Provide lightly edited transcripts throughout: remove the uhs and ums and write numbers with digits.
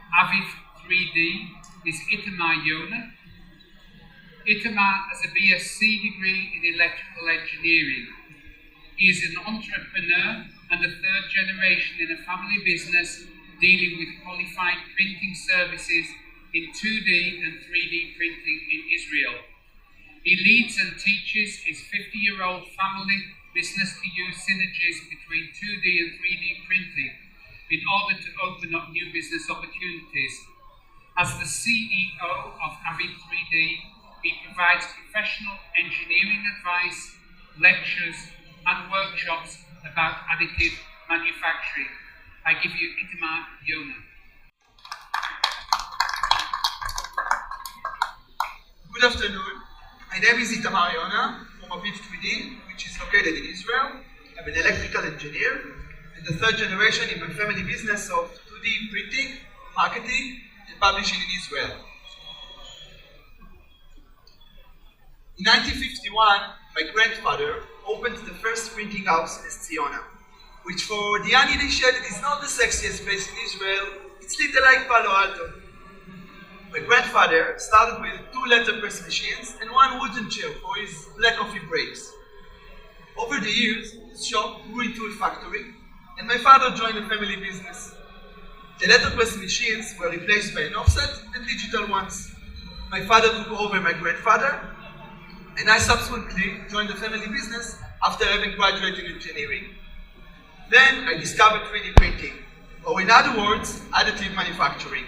Aviv 3D is Itamar Yona. Itamar has a BSc degree in electrical engineering. He is an entrepreneur and a third generation in a family business dealing with qualified printing services in 2D and 3D printing in Israel. He leads and teaches his 50-year-old family business to use synergies between 2D and 3D printing in order to open up new business opportunities. As the CEO of Aviv 3D, he provides professional engineering advice, lectures, and workshops about additive manufacturing. I give you Itamar Yona. Good afternoon. My name is Itamar Yona from Aviv 3D, which is located in Israel. I'm an electrical engineer and the third generation in my family business of 2D printing, marketing, and publishing in Israel. In 1951, my grandfather opened the first printing house in Yona, which for the uninitiated is not the sexiest place in Israel. It's little like Palo Alto. My grandfather started with 2 letter press machines and 1 wooden chair for his black coffee breaks. Over the years, his shop grew into a factory, and my father joined the family business. The letter press machines were replaced by an offset and digital ones. My father took over my grandfather, and I subsequently joined the family business after having graduated in engineering. Then I discovered 3D printing, or in other words, additive manufacturing.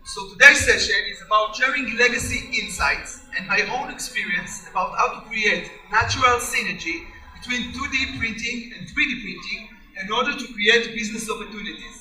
So today's session is about sharing legacy insights and my own experience about how to create natural synergy between 2D printing and 3D printing in order to create business opportunities.